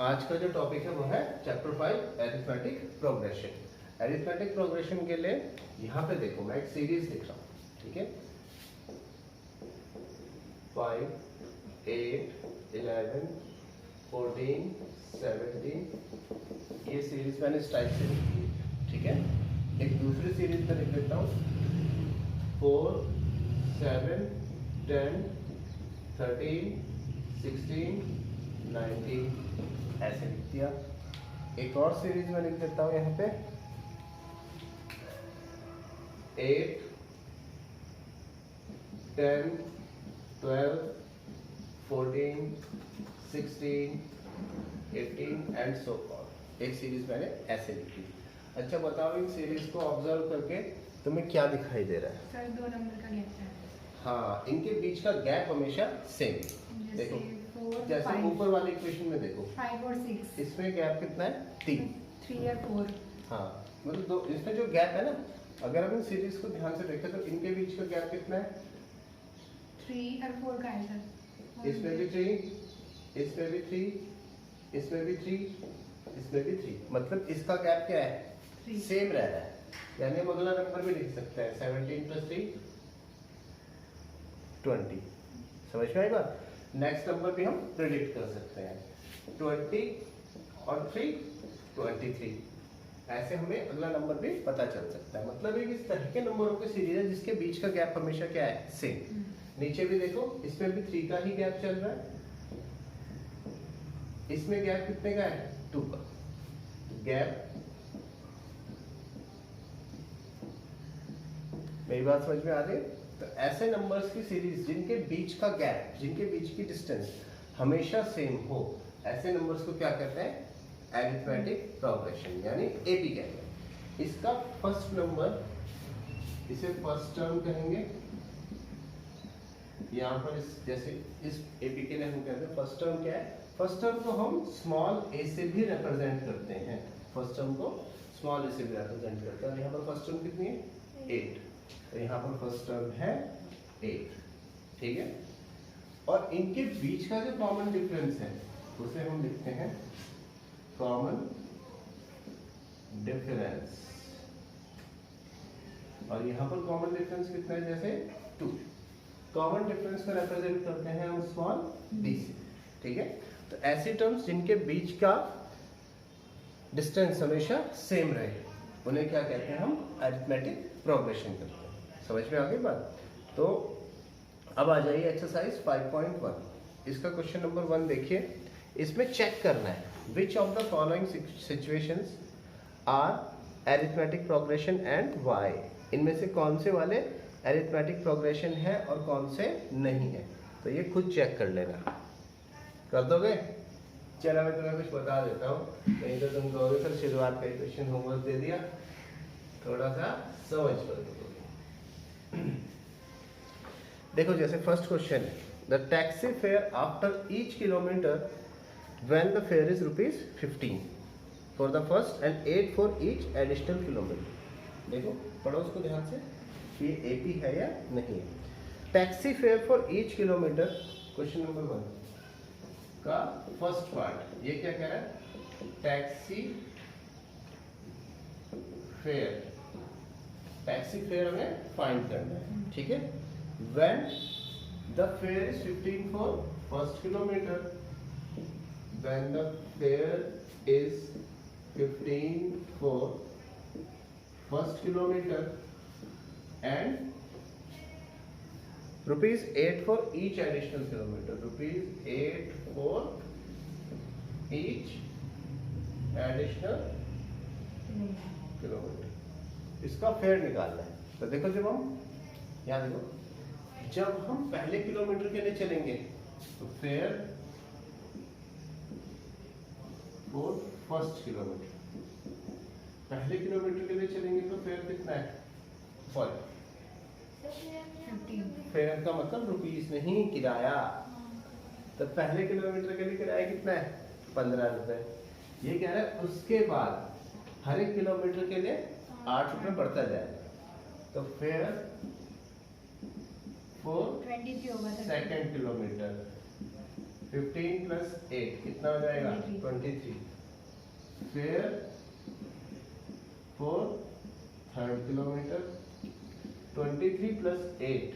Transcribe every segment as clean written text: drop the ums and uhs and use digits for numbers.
आज का जो टॉपिक है वो है chapter 5 arithmetic progression. Arithmetic progression के लिए यहाँ पे देखो मैं एक सीरीज लिख रहा हूँ, ठीक है। 5, 8, 11, 14, 17 ये सीरीज मैंने इस टाइप से लिखी है, ठीक है। एक दूसरी सीरीज में लिख देता हूँ 4, 7, 10, 13, 16, 19 ऐसे लिख दिया। एक और सीरीज में लिख देता हूँ यहाँ पे 8, 10, 12, 14, 16, 18 एंड सो ऑन। एक सीरीज मैंने ऐसे लिखी। अच्छा बताओ, इन सीरीज को ऑब्जर्व करके तुम्हें क्या दिखाई दे रहा है? सर 2 नंबर का गैप है। हाँ, इनके बीच का गैप हमेशा सेम। देखो जैसे ऊपर वाले इक्वेशन में देखो 5 और 6, इसमें गैप कितना है? 3 और 4। हाँ, मतलब दो, इसमें जो गैप है ना, अगर हम इन सीरीज को ध्यान से देखें तो इनके बीच का गैप कितना है? 3 और 4 का है सर। इसमें भी 3, इसमें भी 3, इसमें भी 3, इसमें भी 3। मतलब इसका गैप क्या है? सेम रह रहा है। यानी हम अगला नंबर भी लिख सकते हैं 17 + 3 20। समझ में आई बात? नेक्स्ट नंबर भी हम प्रेडिक्ट कर सकते हैं 20 और 3 23। ऐसे हमें अगला नंबर भी पता चल सकता है। मतलब एक इस तरह के नंबरों की सीरीज है जिसके बीच का गैप हमेशा क्या है? सेम। नीचे भी देखो, इसमें भी 3 का ही गैप चल रहा है। इसमें गैप कितने का है? 2 का। गैप, मेरी बात समझ में आ रही है? तो ऐसे नंबर्स की सीरीज जिनके बीच का गैप, जिनके बीच की डिस्टेंस हमेशा सेम हो, ऐसे नंबर्स को क्या कहते हैं? एरिथमेटिक प्रोग्रेशन, यानी एपी कहते हैं। इसका फर्स्ट नंबर, इसे फर्स्ट टर्म कहेंगे। यहाँ पर जैसे इस एपी के लिए हम कहते हैं फर्स्ट टर्म क्या है? फर्स्ट टर्म को हम स्मॉल ए से भी रिप्रेजेंट करते हैं। फर्स्ट टर्म को स्मॉल ए से भी रिप्रेजेंट करते हैं। और यहाँ पर फर्स्ट टर्म कितनी है? 8। तो यहाँ पर फर्स्ट टर्म है 8, ठीक है। और इनके बीच का जो कॉमन डिफरेंस है उसे हम लिखते हैं कॉमन डिफरेंस। और यहाँ पर कॉमन डिफरेंस कितना है? जैसे 2। कॉमन डिफरेंस को रिप्रेजेंट करते हैं हम स्मॉल डी से, ठीक है। तो ऐसी टर्म्स जिनके बीच का डिस्टेंस हमेशा सेम रहे, उन्हें क्या कहते हैं? हम अरिथमेटिक प्रोग्रेशन करते हैं। समझ में आ गई बात? तो अब आ जाइए एक्सरसाइज 5.1। इसका क्वेश्चन नंबर 1 देखिए। इसमें चेक करना है which of the following situations are arithmetic progression and why. इनमें से कौन से वाले अरिथमेटिक प्रोग्रेशन है और कौन से नहीं है। तो ये खुद चेक कर लेना। कर दोगे? चलो मैं तुम्हें कुछ बता देता हूँ, नहीं तो तुम कहोगे सर शुरुआत का क्वेश्चन होमवर्क दे दिया, थोड़ा सा समझ कर दो। देखो जैसे फर्स्ट क्वेश्चन है, the taxi fare after each kilometre when the fair is ₹15 for the first and 8 for each additional kilometre. देखो पढ़ो उसको ध्यान से, ये एपी है या नहीं है। Taxi fare for each kilometre, question number 1 का फर्स्ट पार्ट ये क्या कह रहा है? टैक्सी फेयर, टैक्सी फेयर हमें फाइंड करना है, ठीक है। When the fair is 15 for first kilometre, when the fair is 15 for first kilometre and ₹8 for each additional kilometre, ₹8 for each additional kilometre. इसका फेयर निकालना है। तो देखो जब हम यहाँ देखो, जब हम पहले किलोमीटर के लिए चलेंगे तो फेयर फॉर फर्स्ट किलोमीटर, पहले किलोमीटर के लिए चलेंगे तो फेयर कितना है? 15। फेयर का मतलब रुपीस नहीं, किराया। तो पहले किलोमीटर के लिए किराया कितना है? 15 रुपए। ये कह रहा है उसके बाद हर एक किलोमीटर के लिए 8 रुपए बढ़ता जाएगा। तो फेयर फॉर 23 होगा सेकेंड किलोमीटर 15 प्लस 8 कितना हो जाएगा 23 फिर 4 3rd किलोमीटर 23 प्लस 8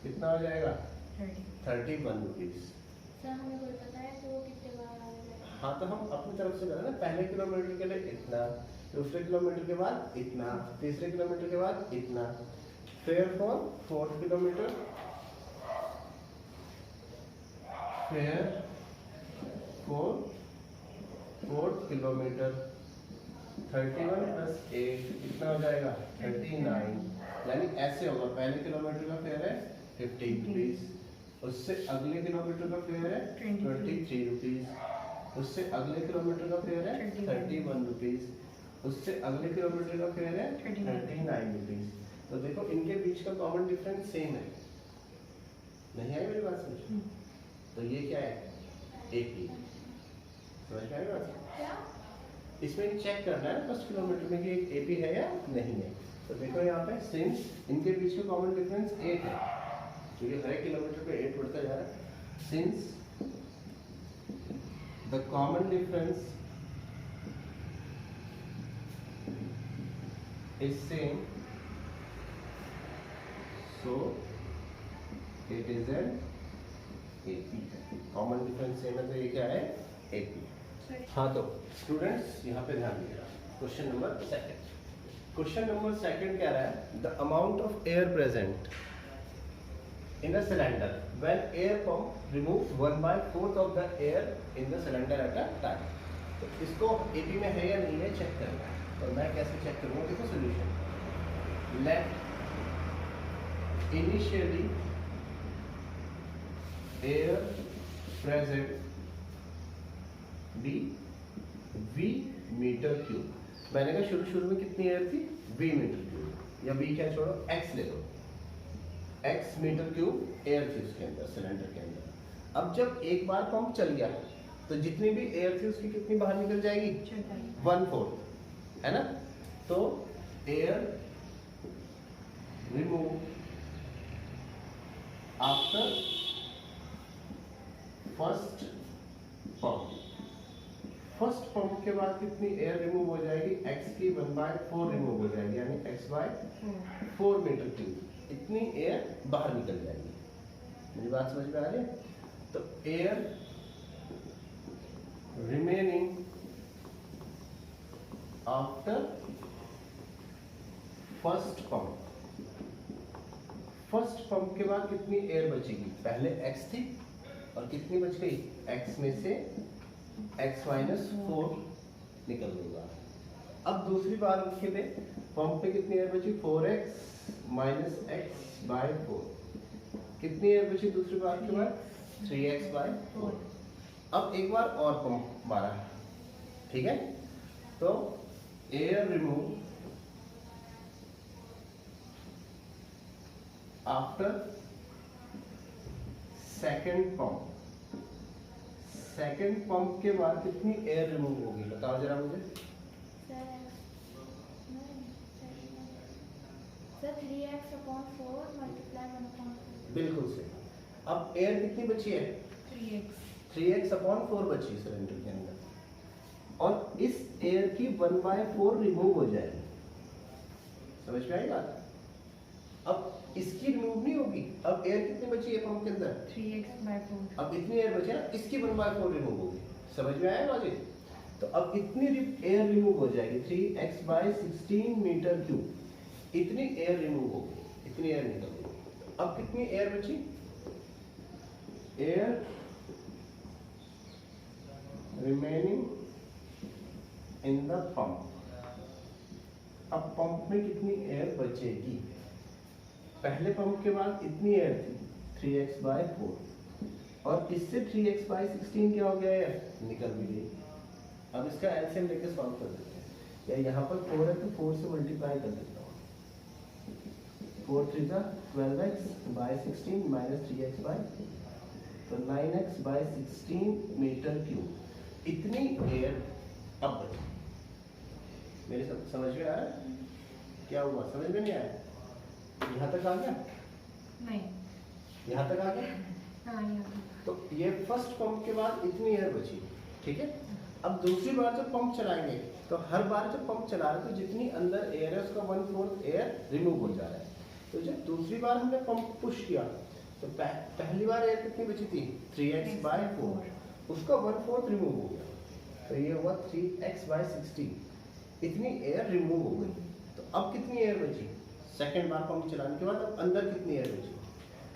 कितना हो जाएगा 31 रुपीज। सर हमें कोई पता है तो वो कितने बार आएगा? हाँ तो हम अपनी तरफ से करें ना, पहले किलोमीटर के लिए इतना, दूसरे किलोमीटर के बाद इतना, तीसरे किलोमीटर के बाद इतना, फिर फॉर 4th किलोमीटर, फिर 4th किलोमीटर 31 प्लस 8 कितना हो जाएगा 39, यानी ऐसे होगा। पहले किलोमीटर का फेयर है 15 रुपीज, उससे अगले किलोमीटर का फेयर है 23 रुपीज, उससे अगले किलोमीटर का फेयर है 31 रुपीज, उससे अगले किलोमीटर का फेयर है 39 रुपीज। तो देखो इनके बीच का कॉमन डिफरेंस सेम है, नहीं आई मेरी बात समझ? तो ये क्या है एपी, समझ में आई बात? क्या? इसमें चेक करना है फर्स्ट किलोमीटर में कि एक एपी है या नहीं है। तो देखो यहाँ पे सिंस इनके बीच का कॉमन डिफरेंस 8 है, क्योंकि हर एक किलोमीटर पे 8 बढ़ता जा रहा है, since the common difference is same so it is an AP. Common difference same है तो ये क्या है एपी। हाँ तो स्टूडेंट्स यहाँ पे ध्यान दीजिएगा, क्वेश्चन नंबर 2। क्वेश्चन नंबर 2 कह रहा है the amount of air present in a cylinder when air pump removes 1/4 of the air in the cylinder at a time. तो इसको एपी में है या नहीं है चेक करना है। तो मैं कैसे चेक करूँगा, देखो solution, let initially air present be V metre cube. मैंने कहा शुरू में कितनी एयर थी वी मीटर क्यूब, या वी क्या छोड़ो एक्स ले लो, एक्स मीटर क्यूब एयर थी उसके अंदर सिलेंडर के अंदर। अब जब एक बार पंप चल गया तो जितनी भी एयर थी उसकी कितनी बाहर निकल जाएगी 1/4, है ना। तो air remove after first pump के बाद कितनी एयर रिमूव हो जाएगी, x की 1/4 रिमूव हो जाएगी, यानी x/4 मीटर क्यूब इतनी एयर बाहर निकल जाएगी। मेरी बात समझ में आ रही है? तो air remaining after first pump के बाद कितनी एयर बचेगी, पहले x थी और कितनी बच गई, x में से x-4 निकल देगा। अब दूसरी बार के लिए पंप पे कितनी एयर बची, 4x - x/4 कितनी एयर बची दूसरी बार के बाद 3x/4। अब एक बार और पंप मारा, ठीक है। तो air remove after second pump के बाद कितनी एयर रिमूव होगी, बताओ जरा मुझे। Sir 3x/4 multiply 1/4। बिल्कुल सही। अब एयर कितनी बची है 3x/4 बची सिलेंडर के अंदर, और इस एयर की 1/4 रिमूव हो जाएगी। समझ में आई बात? अब इसकी रिमूव नहीं होगी। अब एयर कितनी बची है पंप के अंदर 3x/4। अब इतनी एयर बची है, इसकी 1/4 रिमूव होगी। समझ में आया लॉजिक? तो अब इतनी एयर रिमूव हो जाएगी 3x/16 मीटर क्यूब, इतनी एयर रिमूव होगी, इतनी एयर निकल गई। अब कितनी एयर बची, air remaining in the pump. अब पंप में कितनी एयर बचेगी, पहले पंप के बाद इतनी एयर थी 3x/4 और इससे 3x/16 क्या हो गया है, निकल भी गई। अब इसका एलसीएम लेके सॉल्व कर देते हैं, या यहाँ पर 4 है तो 4 से मल्टीप्लाई कर देता हूँ। 4 3 12x/16 - 3x/4 तो 9x/16 मीटर क्यूब इतनी एयर अब बची। मेरे समझ में आया क्या हुआ, समझ में नहीं आया? यहाँ तक आ गया, नहीं, यहाँ तक आ गया। हाँ यहाँ तो ये फर्स्ट पंप के बाद इतनी एयर बची, ठीक है। अब दूसरी बार जब पंप चलाएंगे तो हर बार जब पंप चला रहे हैं तो जितनी अंदर एयर है उसका 1/4 एयर रिमूव हो जा रहा है। तो जब दूसरी बार हमने पंप पुश किया तो पहली बार एयर कितनी बची थी 3x/4, उसका 1/4 रिमूव हो गया, तो ये हुआ 3x/60, इतनी एयर रिमूव हो गई। तो अब कितनी एयर बची सेकेंड बार पंप चलाने के बाद, अब अंदर कितनी एयर बची,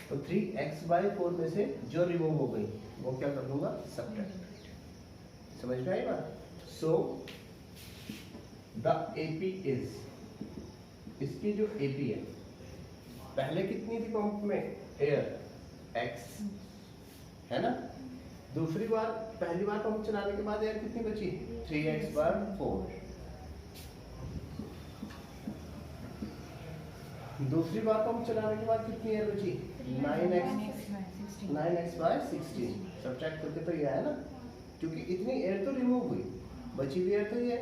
तो 3x/4 में से जो रिमूव हो गई वो क्या कर दूंगा सब्ट्रैक्ट। समझ में आई बात। सो द AP इज, इसकी जो AP है, पहले कितनी थी पंप में एयर x, है ना। दूसरी बार पहली बार पंप चलाने के बाद एयर कितनी बची 3x/4, दूसरी बार पंप चलाने के बाद कितनी एयर बची 9x/16, सब्ट्रैक्ट करके तो ये आया ना, क्योंकि इतनी एयर तो रिमूव हुई, बची हुई एयर तो ये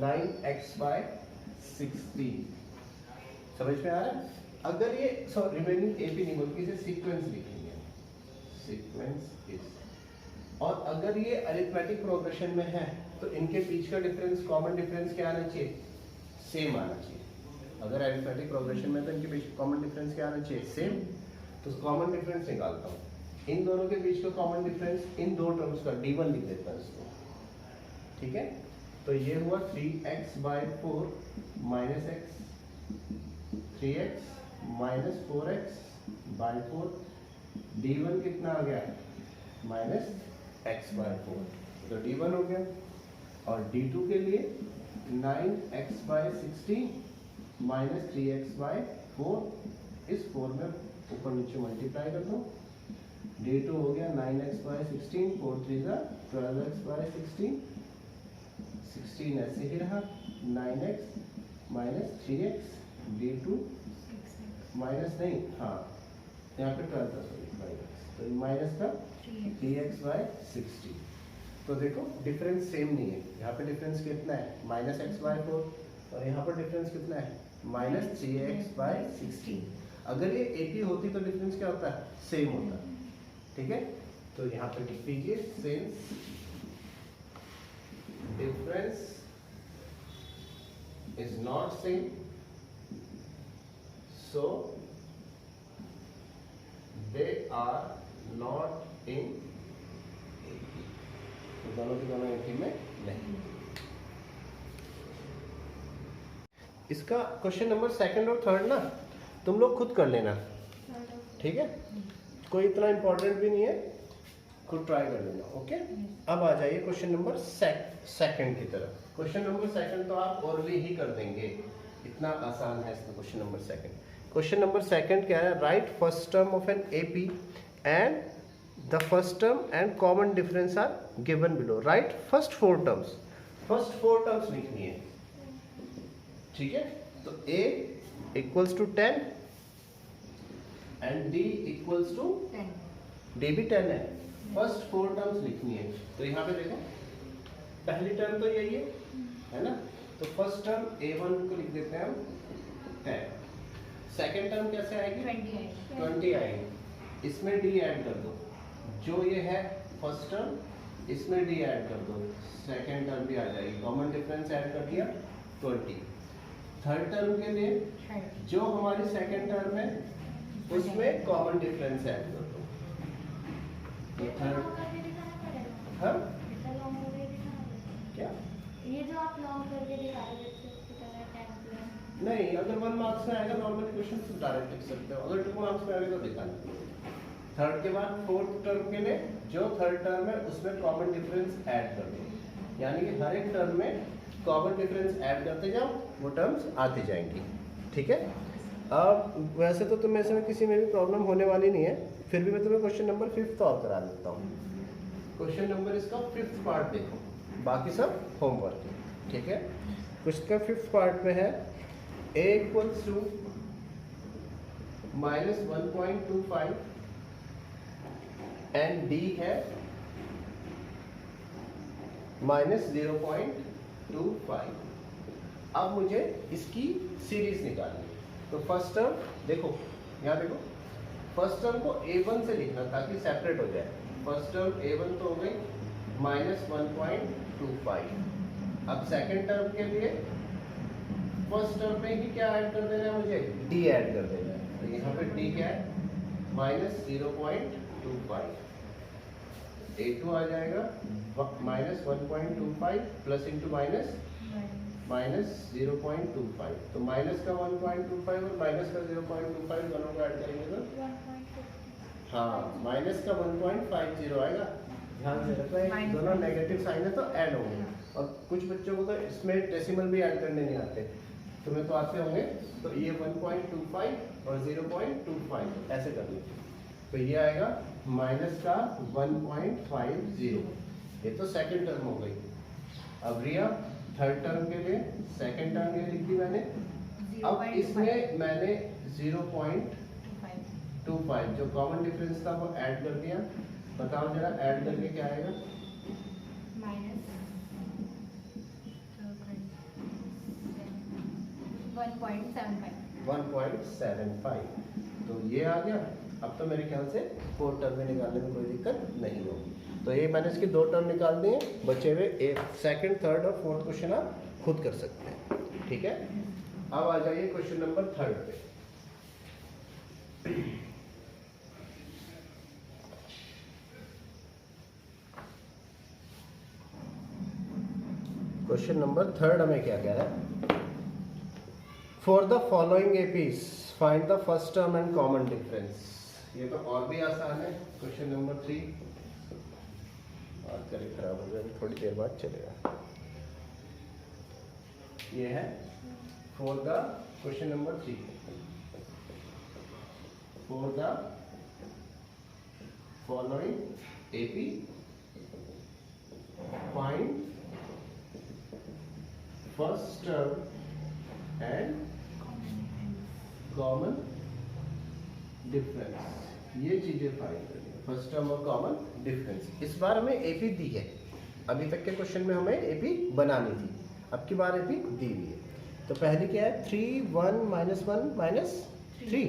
9x/16। समझ में आ रहा है। अगर ये रिमेनिंग AP नहीं बल्कि इसे सीक्वेंस लिखेंगे, सीक्वेंस इज, और अगर ये अरिथमेटिक प्रोग्रेशन में है तो इनके बीच का डिफरेंस, कॉमन डिफरेंस क्या आना चाहिए, सेम आना चाहिए। अगर अरिथमेटिक प्रोग्रेशन में तो इनके बीच कॉमन डिफरेंस क्या आना चाहिए, सेम। तो कॉमन डिफरेंस निकालता हूँ, इन दोनों के बीच का कॉमन डिफरेंस इन दो टर्म्स का D1 लिख देता हूँ इसको, ठीक है। तो ये हुआ 3x/4 - x, 3x - 4x/4, D1 कितना आ गया -x/4, तो D1 हो गया। और D2 के लिए 9x/16 - 3x/4, इस 4 में ऊपर नीचे मल्टीप्लाई कर दो, D2 हो गया 9x/16, 4 3 12x/16, 16 ऐसे ही रहा, 9x - 3x, D2 माइनस नहीं, हाँ यहाँ पे 12 था, सॉरी माइनस, तो माइनस का 3x/60। तो देखो डिफरेंस सेम नहीं है, यहाँ पे डिफरेंस कितना है -x/4, और यहाँ पर डिफरेंस कितना है -3x/16। अगर ये AP होती तो डिफरेंस क्या होता है, सेम होता, ठीक है। तो यहाँ पे लिख दीजिए since difference is not same, so they are not in AP, तो दोनों के दोनों AP में नहीं। इसका क्वेश्चन नंबर सेकंड और थर्ड ना तुम लोग खुद कर लेना, ठीक है, कोई इतना इंपॉर्टेंट भी नहीं है, खुद ट्राई कर लेना, ओके। अब आ जाइए क्वेश्चन नंबर सेकंड की तरफ। क्वेश्चन नंबर सेकंड तो आप ओरली ही कर देंगे, इतना आसान है इसका question number second. Question number second क्या है, write first term of an AP and the first term and common difference are given below, write first 4 terms, first 4 terms लिखनी है, ठीक है। तो A equals to 10 and D equals to 10, D भी 10 है, first 4 terms लिखनी है। तो यहाँ पे देखो पहली टर्म तो यही है ना, तो फर्स्ट टर्म A1 को लिख देते हैं हम 10, सेकेंड टर्म कैसे आएगी 20 आएगी, इसमें D ऐड कर दो, जो ये है फर्स्ट टर्म इसमें D ऐड कर दो, सेकेंड टर्म भी आ जाएगी, कॉमन डिफरेंस ऐड कर दिया 20। थर्ड टर्म के लिए जो हमारी सेकेंड टर्म है उसमें कॉमन डिफरेंस ऐड कर दो, ये थर्ड, हाँ क्या ये जो आप लॉन्ग करके दिखा रहे थे उसकी तरह टेम्पलेट, नहीं, अगर 1 मार्क्स में आएगा नॉर्मल क्वेश्चन तो डायरेक्ट लिख सकते हो, अगर 2 मार्क्स में आएगा तो दिखाना। थर्ड के बाद फोर्थ टर्म के लिए जो थर्ड टर्म है उसमें कॉमन डिफरेंस ऐड कर दो, यानी कि हर एक टर्म में कॉमन डिफरेंस ऐड करते जाओ, वो टर्म्स आती जाएंगी, ठीक है। अब वैसे तो तुम्हें इसमें किसी में भी प्रॉब्लम होने वाली नहीं है, फिर भी मैं तुम्हें क्वेश्चन नंबर 5th और करा देता हूँ। क्वेश्चन नंबर इसका 5th पार्ट देखो, बाकी सब होमवर्क है, ठीक है। क्वेश्चन का 5th पार्ट में है A equals to -1.25 and D है -0.25। अब मुझे इसकी सीरीज निकालनी है, तो फर्स्ट टर्म देखो, यहाँ देखो, फर्स्ट टर्म को A1 से लिखना ताकि सेपरेट हो जाए, फर्स्ट टर्म a1 तो हो गई -1.25। अब सेकंड टर्म के लिए फर्स्ट टर्म में ही क्या ऐड कर देना है मुझे, d ऐड कर देना है। तो यहाँ पे d क्या है, -0.25। a2 आ जाएगा -1.25 प्लस इंटू माइनस -0.25। तो माइनस का 1.25 और माइनस का 0.25 दोनों को ऐड करेंगे तो 1.50 हाँ माइनस का 1.50 आएगा। ध्यान से रखना है, दोनों नेगेटिव साइन है तो ऐड होंगे। और कुछ बच्चों को तो इसमें डेसिमल भी ऐड करने नहीं आते, तुम्हें तो आते होंगे। तो ये 1.25 और 0.25 ऐसे कर लीजिए। तो ये आएगा माइनस का 1.50। ये तो सेकंड टर्म हो गई। अब रिया थर्ड टर्म के लिए सेकंड टर्म ये लिख दी मैंने। अब इसमें मैंने 0.25 जो कॉमन डिफरेंस था वो ऐड कर दिया। बताओ जरा ऐड करके क्या आएगा। -1.75। तो ये आ गया। अब तो मेरे ख्याल से फोर्थ टर्म में निकालने में कोई दिक्कत नहीं होगी। तो ये मैंने इसके दो टर्म निकाल दिए। बचे हुए एक सेकंड, थर्ड और फोर्थ क्वेश्चन आप खुद कर सकते हैं। ठीक है, अब आ जाइए क्वेश्चन नंबर थर्ड पे। क्वेश्चन नंबर थर्ड हमें क्या कह रहा है, for the following APs find the first term and common difference. ये तो और भी आसान है। क्वेश्चन नंबर 3 बात करें खराब हो जाएगी, थोड़ी देर बाद चलेगा। ये है for the question number 3 for the following AP find first term and common difference. ये चीजें फाइंड करनी है, फर्स्ट टर्म और कॉमन डिफरेंस। इस बार हमें एपी दी है, अभी तक के क्वेश्चन में हमें एपी बनानी थी, अब की बार एपी दी हुई है। तो पहली क्या है, 3 1 -1 -3।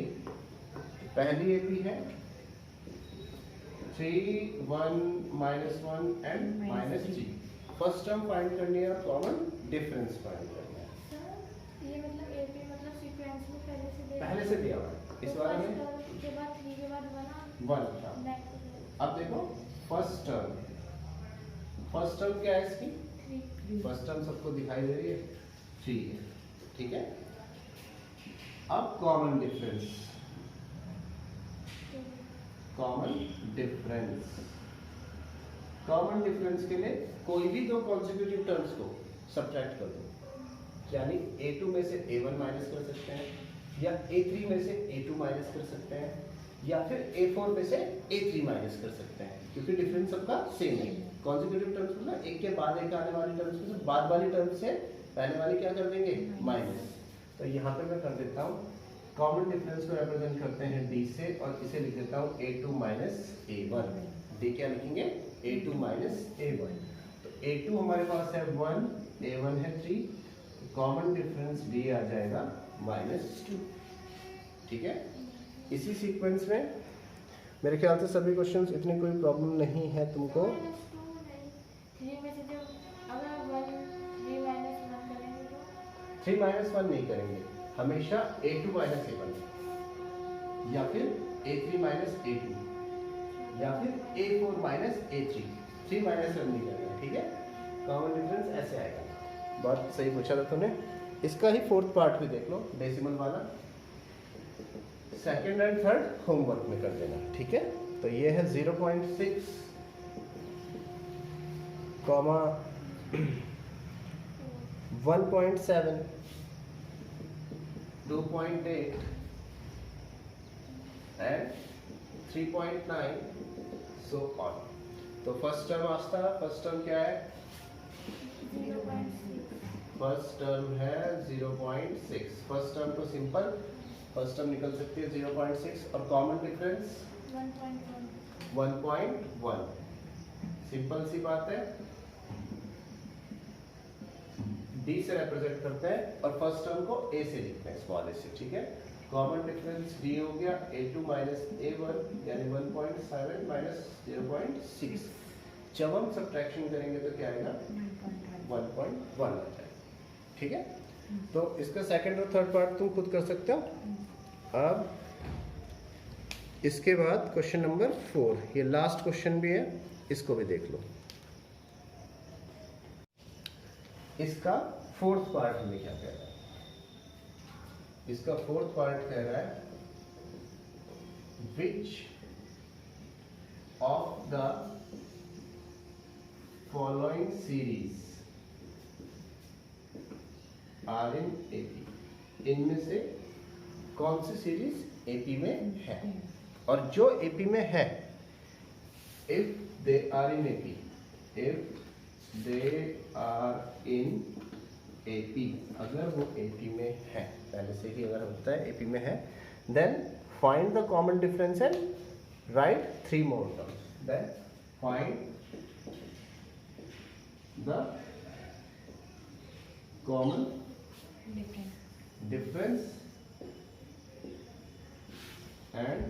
पहली एपी है 3 1 -1 एंड -3। फर्स्ट टर्म फाइंड करनी है और कॉमन डिफरेंस फाइंड करना है। ये मतलब एपी मतलब सीक्वेंस में पहले से दिया हुआ है। इस बार में के बाद 3 के बाद 1 था। अब देखो फर्स्ट टर्म क्या है इसकी, फर्स्ट टर्म सबको दिखाई दे रही है 3 है। ठीक है, अब कॉमन डिफरेंस के लिए कोई भी दो कॉन्सेक्यूटिव टर्म्स को सब्ट्रैक्ट कर दो, यानी a2 में से a1 माइनस कर सकते हैं, या a3 में से a2 माइनस कर सकते हैं, या फिर a4 में से a3 माइनस कर सकते हैं, क्योंकि डिफरेंस सबका सेम है। कॉन्सेक्यूटिव टर्म्स मतलब एक के बाद एक आने वाली टर्म्स में से बाद वाली टर्म से पहले वाली क्या कर देंगे, माइनस। तो यहाँ पे मैं कर देता हूँ, कॉमन डिफरेंस को रिप्रेजेंट करते हैं d से, और इसे लिख देता हूँ a2 माइनस a1। d क्या लिखेंगे, a2 माइनस a1। तो a2 हमारे पास है 1, a1 है 3, कॉमन डिफरेंस d आ जाएगा -2। ठीक है, इसी सीक्वेंस में मेरे ख्याल से सभी क्वेश्चंस, इतनी कोई प्रॉब्लम नहीं है तुमको। 3 -1 नहीं करेंगे, हमेशा a2 माइनस a1, या फिर a3 माइनस a2, या फिर a4 माइनस a3। 3 -1 नहीं करेंगे। ठीक है, कॉमन डिफरेंस ऐसे आएगा। बात सही पूछा था तुमने। इसका ही फोर्थ पार्ट भी देख लो, डेसिमल वाला। सेकंड एंड थर्ड होमवर्क में कर देना। ठीक है, तो ये है 0.6 कॉमा 1.7 2.8 एंड 3.9 सो ऑन। तो फर्स्ट टर्म आस्था, फर्स्ट टर्म क्या है, 0.6 फर्स्ट टर्म है 0.6। फर्स्ट टर्म तो सिंपल, फर्स्ट टर्म निकल सकती है 0.6, और कॉमन डिफरेंस 1.1। सिंपल सी बात है, d से रिप्रेजेंट करते हैं और फर्स्ट टर्म को a से लिखते हैं, स्मॉल a से। ठीक है, कॉमन डिफरेंस डी हो गया a2 माइनस a1 यानी 1.7 माइनस 0.6। जब हम सब्ट्रैक्शन करेंगे तो क्या आएगा 1.1 आ जाएगा। ठीक है, तो इसका सेकंड और थर्ड पार्ट तुम खुद कर सकते हो। अब इसके बाद क्वेश्चन नंबर 4, ये लास्ट क्वेश्चन भी है, इसको भी देख लो। इसका फोर्थ पार्ट हमें क्या कह रहा है? इसका फोर्थ पार्ट कह रहा है which of the following series are in AP. इनमें से कौन सी सीरीज एपी में है? और जो एपी में है, if they are in AP, if they are in AP, अगर वो एपी में है, पहले से ही अगर होता है एपी में है, then find the common difference and write 3 more terms. Then find the common difference and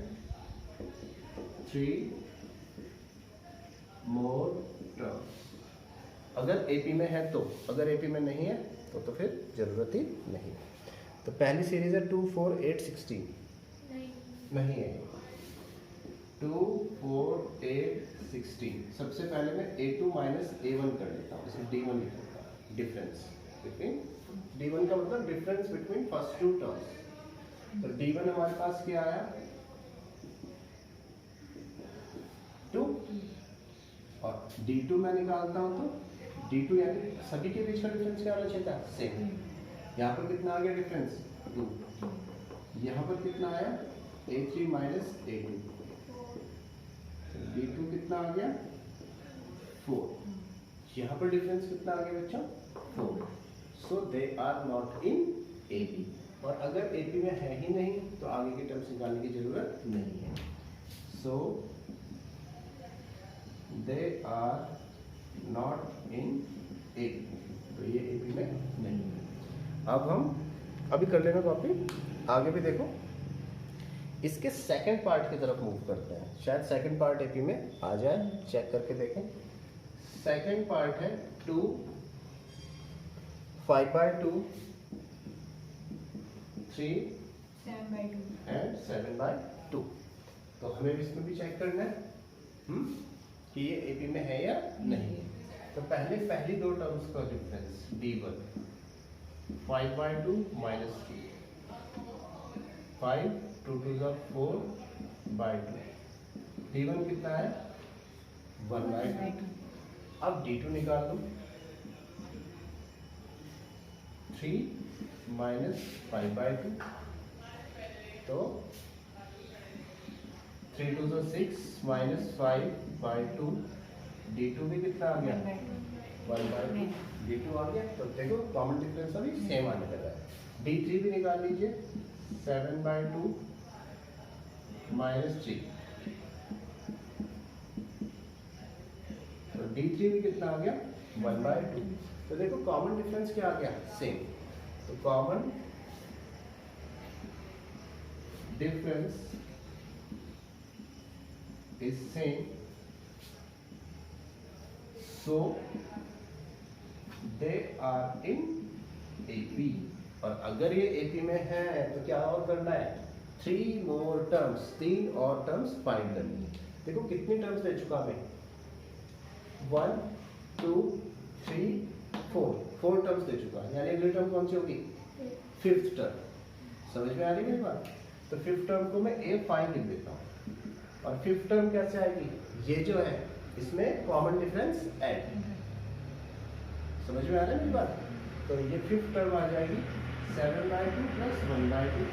3 more terms. अगर एपी में है तो, अगर एपी में नहीं है तो फिर जरूरत ही नहीं। तो पहली सीरीज है 2, 4, 8, 16 नहीं है। 2, 4, 8, 16। सबसे पहले मैं a2 माइनस a1 कर लेता हूँ, इसे d1 लिख लेता हूँ। डिफरेंस बिटवीन, d1 का मतलब डिफरेंस बिटवीन फर्स्ट 2 टर्म्स। तो d1 हमारे पास क्या आया 2, और d2 मैं निकालता हूँ तो d2 यानी सभी के बीच का डिफरेंस क्या होना चाहिए था? सेम। यहाँ पर कितना आ गया डिफरेंस? 2। यहाँ पर कितना आया? a3 minus a2। d2 कितना आ गया? 4। यहाँ पर डिफरेंस कितना आ गया बच्चों? 4। So they are not in AP. और अगर एपी में है ही नहीं तो आगे के टर्म्स निकालने की जरूरत नहीं है। So they are not in AP, तो ये एपी में नहीं है। अब हम अभी कर लेना कॉपी, आगे भी देखो। इसके सेकंड पार्ट की तरफ मूव करते हैं, शायद सेकंड पार्ट एपी में आ जाए, चेक करके देखें। सेकंड पार्ट है 2, 5/2, 3 7/2 एंड 7/2। तो हमें इसमें भी चेक करना है कि ये एपी में है या नहीं है। तो पहली 2 टर्म्स का डिफरेंस d1 5/2 माइनस 2, 5, 2 2 4/2। d1 कितना है? 1/2। अब d2 निकाल दो। 3 माइनस 5/2, तो 3 2 6 माइनस 5/2। d2 भी कितना आ गया? 1/2। d2 आ गया। तो देखो कॉमन डिफरेंस अभी सेम आने लगा है। d3 भी निकाल लीजिए, 7/2 माइनस 3। तो d3 भी कितना आ गया? 1/2। तो देखो कॉमन डिफरेंस क्या आ गया? सेम। तो common difference is same, so they are in AP। और अगर ये AP में है तो क्या और करना है? 3 more terms, 3 और टर्म्स फाइंड करनी है। देखो कितनी टर्म्स दे चुका मैं? 1 2 3 4 टर्म्स दे चुका है, यानी अगली टर्म कौन सी होगी? 5th term. समझ में आ रही है मेरी बात? तो 5th टर्म को मैं A5 लिख देता हूँ। और 5th टर्म कैसे आएगी? ये जो है इसमें कॉमन डिफरेंस ऐड। समझ में आ रहा है मेरी बात? तो ये 5th टर्म आ जाएगी 7/2 प्लस 1/2।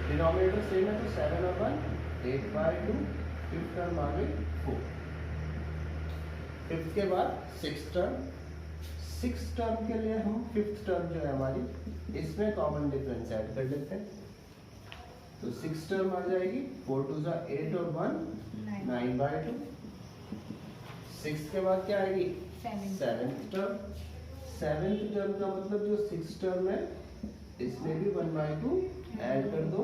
डिनोमिनेटर सेम है तो 7 और 1 8/2। 5th टर्म आ गई 4। 5th के बाद 6th टर्म। 6th टर्म के लिए हम 5th टर्म जो है हमारी, इसमें कॉमन डिफरेंस ऐड कर लेते हैं। तो 6th टर्म आ जाएगी 4 2 8 और 1 9/2। 6th के बाद क्या आएगी? 7th term. 7th टर्म का मतलब जो 6th टर्म है इसमें भी 1/2 ऐड कर दो,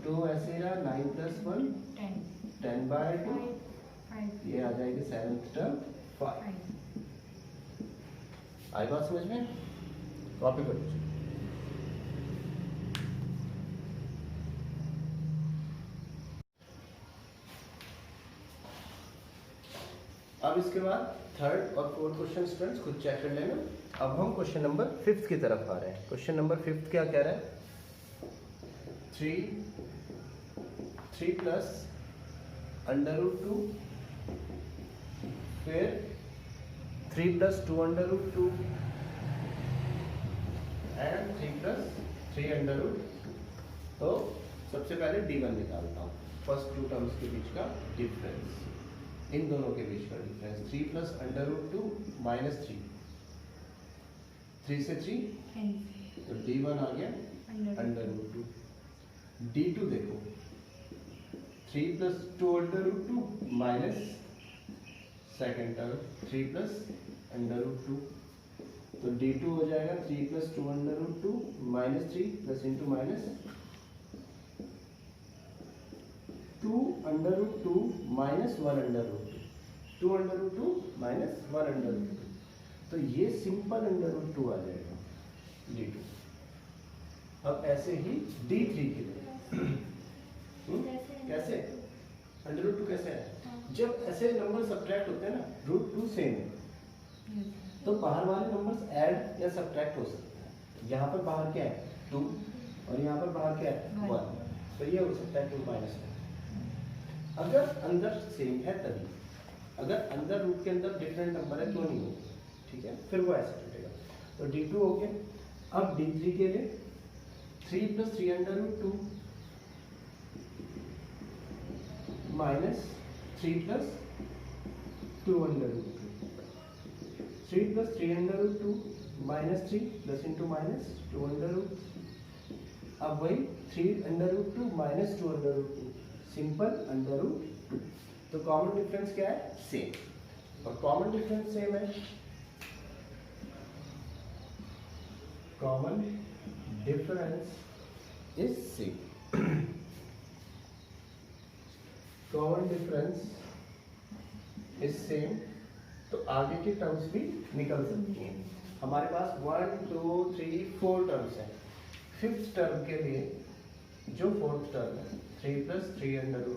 2 ऐसे रहा, 9 + 1 10 10/2, 5 ये आ जाएगी 7th टर्म 5। 5 आई बात समझ में? कॉपी कर लीजिए। अब इसके बाद थर्ड और फोर्थ क्वेश्चन स्टूडेंट्स खुद चेक कर लेना। अब हम क्वेश्चन नंबर 5 की तरफ आ रहे हैं। क्वेश्चन नंबर 5 क्या कह रहा है? 3 + √2, फिर 3 + 2√2 एंड 3 + 3√2। तो सबसे पहले d1 निकालता हूँ, फर्स्ट टू टर्म्स के बीच का डिफरेंस, इन दोनों के बीच का डिफरेंस। 3 + √2 -3, 3 से 3 तो d1 आ गया √2। d2 देखो, 3 + 2√2 माइनस सेकेंड टर्म 3 + √2, तो d2 हो जाएगा 3 + 2√2 -3 प्लस इंटू माइनस 2√2 -1√2, 2√2 -1√2, तो ये सिंपल √2 आ जाएगा d2। अब ऐसे ही d3 के लिए कैसे √2 कैसे है? जब ऐसे नंबर सब्ट्रैक्ट होते हैं ना, √2 सेम है, तो बाहर वाले नंबर्स ऐड या सब्ट्रैक्ट हो सकते हैं। यहाँ पर बाहर क्या है 2 और यहाँ पर बाहर क्या है 1, तो ये हो सकता है 2 - 1। अगर अंदर सेम है तभी, अगर अंदर रूट के अंदर डिफरेंट नंबर है तो नहीं होगा, ठीक है, फिर वो ऐसे टूटेगा। तो d2 हो गया। अब d3 के लिए 3 + 3√2 माइनस 3 + 2√2, 3 + 3√2 -3 प्लस इंटू माइनस 2√2। अब वही 3√2 - 2√2, सिंपल √2। तो कॉमन डिफरेंस क्या है? सेम। और कॉमन डिफरेंस सेम है, common difference is same, common difference is same, तो आगे की टर्म्स भी निकल सकती हैं। हमारे पास 1 2 3 4 टर्म्स हैं। फिफ्थ टर्म के लिए जो फोर्थ टर्म है 3 + 3√2,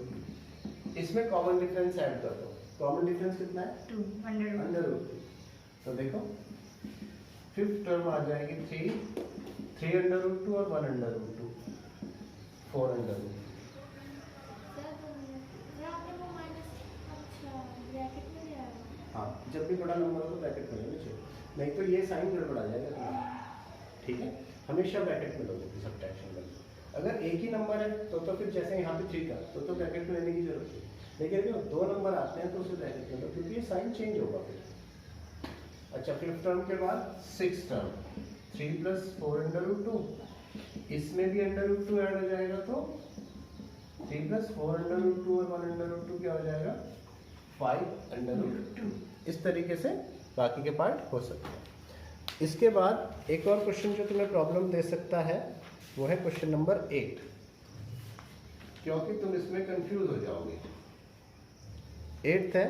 इसमें कॉमन डिफरेंस ऐड कर दो। कॉमन डिफरेंस कितना है? 2 √2। तो देखो फिफ्थ टर्म आ जाएगी 3√2 और 1√2, 4√2। हाँ, जब भी बड़ा नंबर हो तो ब्रैकेट में लेना चाहिए, नहीं तो ये साइन गड़बड़ा जाएगा तुम्हारा, ठीक है। हमेशा ब्रैकेट में लोगे सब्ट्रैक्शन में। अगर एक ही नंबर है तो फिर जैसे यहाँ पे 3 था तो ब्रैकेट में लेने की जरूरत है, लेकिन अगर 2 नंबर आते हैं तो उसे ब्रैकेट में लो, क्योंकि ये साइन चेंज होगा फिर। अच्छा, फिफ्थ टर्म के बाद सिक्स टर्म 3 + 4√2, इसमें भी √2 ऐड हो जाएगा, तो 3 + 4√2 और 1√2 क्या हो जाएगा? 5√2। इस तरीके से बाकी के पार्ट हो सकते हैं। इसके बाद एक और क्वेश्चन जो तुम्हें प्रॉब्लम दे सकता है वो है क्वेश्चन नंबर 8, क्योंकि तुम इसमें कंफ्यूज हो जाओगे। 8th है,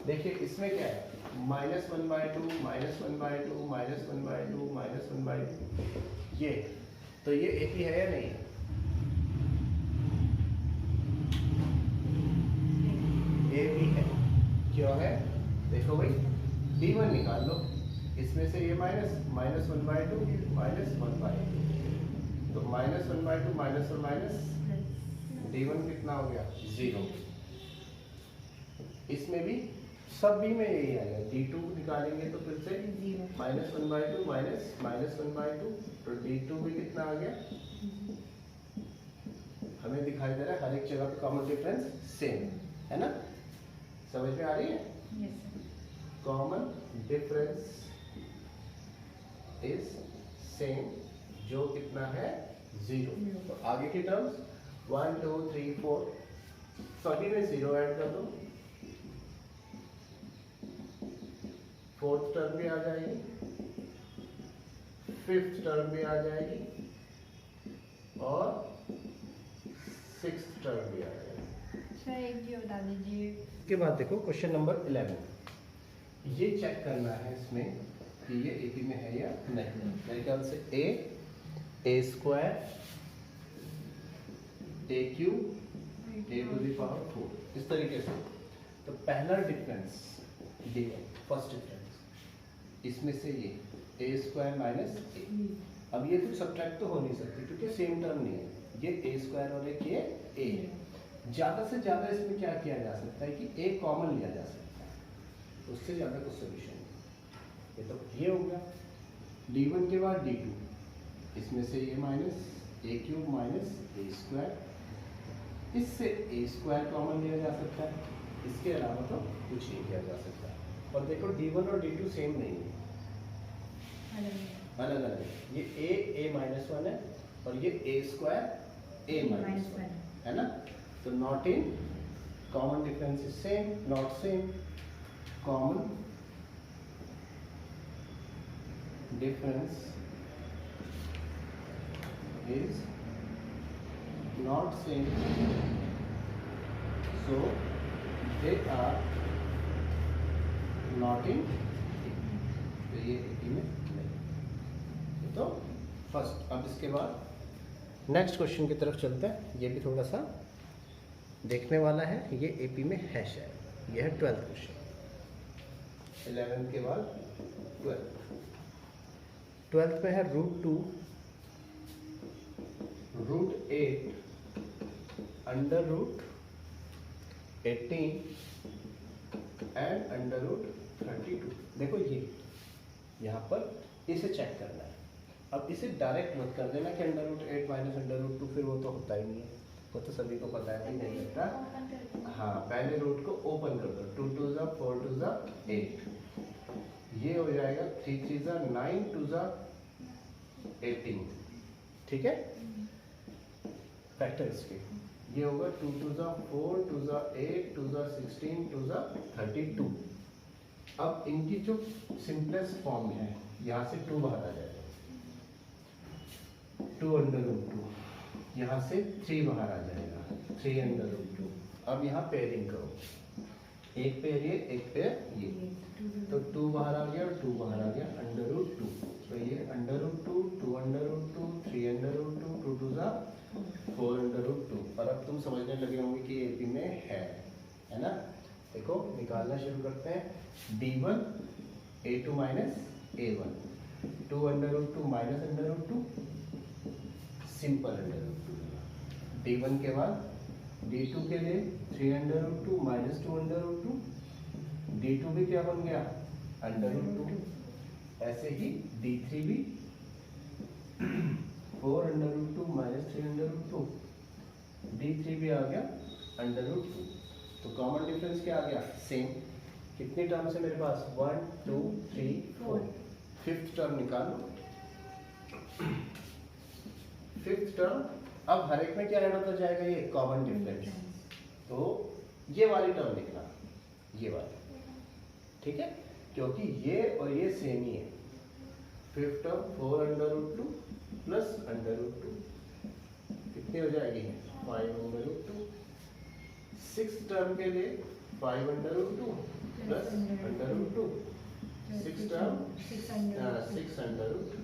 देखिए इसमें क्या है? -1/2 -1/2 -1/2 -1/2, ये तो ये एक ही है या नहीं है? ये भी है, क्यों है? देखो भाई, d1 निकाल लो, इसमें से ये -1/2 -1/2, तो -1/2 माइनस और माइनस, d1 कितना हो गया? 0। इसमें भी सब भी में यही आएगा, d2 निकालेंगे तो फिर से -1/2 -1/2, तो d2 भी कितना आ गया? हमें दिखाई दे रहा है हर एक जगह पे कॉमन डिफरेंस सेम है ना? समझ में आ रही है? कॉमन डिफरेंस इज सेम, जो कितना है? 0। तो आगे की टर्म्स 1 2 3 4 सभी में 0 ऐड कर दो, फोर्थ टर्म भी आ जाएगी, फिफ्थ टर्म भी आ जाएगी और सिक्स्थ टर्म भी आ जाएगी। सर एक जी बता दीजिए। उसके बाद देखो क्वेश्चन नंबर 11, ये चेक करना है इसमें कि ये एपी में है या नहीं। मेरे ख्याल से A square A cube A to the power 4 इस तरीके से। तो पहला डिफरेंस ये फर्स्ट डिफरेंस इसमें से ये ए स्क्वायर माइनस ए। अब ये कुछ सब्ट्रैक्ट तो हो नहीं सकती क्योंकि सेम टर्म नहीं है, ये ए स्क्वायर और एक ये ए है। ज़्यादा से ज़्यादा इसमें क्या किया जा सकता है कि ए कॉमन लिया जा सकता है, उससे ज़्यादा कुछ सोल्यूशन नहीं। ये तो ये हो गया d1 के बाद d2, इसमें से ये माइनस ए क्यूब माइनस ए स्क्वायर, इससे ए स्क्वायर कॉमन लिया जा सकता है, इसके अलावा तो कुछ नहीं किया जा सकता। और देखो d1 और d2 सेम नहीं है, अलग अलग है। ये ए माइनस 1 है और ये ए स्क्वायर ए माइनस 1 है ना। तो not in common difference is same, not same, common difference is not same, so they are not in तो ये AP में नहीं। तो फर्स्ट, अब इसके बाद नेक्स्ट क्वेश्चन की तरफ चलते हैं। ये भी थोड़ा सा देखने वाला है, ये AP में है शायद। ये है 12th क्वेश्चन, 11 के बाद 12th में है √2 √8 under root 18 and under root 32। देखो ये यहाँ पर इसे चेक करना है। अब इसे डायरेक्ट मत कर देना कि under root 8 minus under root 2, फिर वो तो होता ही नहीं है, वो तो सभी को पता है नहीं लगता। हाँ, पहले रूट को ओपन कर दो, 2 2 ज़ा 4 2 ज़ा 8, ये हो जाएगा 3 3 ज़ा 9 2 ज़ा 18, ठीक है। फैक्टर्स के ये होगा 2 2 ज़ा 4 2 ज़ा 8 2 ज़ा 16 2 ज़ा 32। अब इनकी जो सिंपलेस्ट फॉर्म है, यहाँ से 2 बाहर आ जाएगा, 2 अंडर रूट 2, यहाँ से 3 बाहर आ जाएगा, 3 अंडर रूट 2। अब यहाँ पेयरिंग करो, एक पेयर ये एक पेयर ये, तो 2 बाहर आ गया और 2 बाहर आ गया, अंडर रूट 2। तो ये under root 2 2 under root 2 3 under root 2 2 2 ज़ा 4 अंडर रूट 2। और अब तुम समझने लगे होंगे कि ये AP में है ना। देखो निकालना शुरू करते हैं। d1 a2 minus a1, 2 under root 2 minus under root 2, simple under root 2। d1 के बाद d2 के लिए 3 under root 2 minus 2 under root 2, d2 भी क्या बन गया, अंडर रूट 2। ऐसे ही d3 भी 4 under root 2 minus 3 under root 2, d3 भी आ गया अंडर रूट 2। तो कॉमन डिफरेंस क्या आ गया, सेम। कितनी टर्म्स है मेरे पास, 1 2 3 4, फिफ्थ टर्म निकालो। फिफ्थ टर्म, अब हर एक में क्या ऐड होता जाएगा, ये कॉमन डिफरेंस। तो ये वाली टर्म लिखना, ये वाली, ठीक है, क्योंकि ये और ये सेम ही है। Fifth term 4 under root 2 plus under root 2, कितनी हो जाएगी, 5 अंडर रूट 2। सिक्स टर्म के लिए 5 under root 2 plus under root 2, six term 6 under root 2।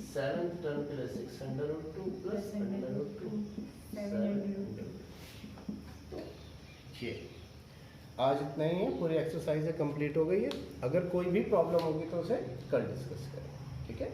Seventh term के लिए 6 under root 2 plus under root 2, 7 under root 2। ये आज इतना ही है, पूरी एक्सरसाइज कंप्लीट हो गई है। अगर कोई भी प्रॉब्लम होगी तो उसे कल डिस्कस करें, ठीक है।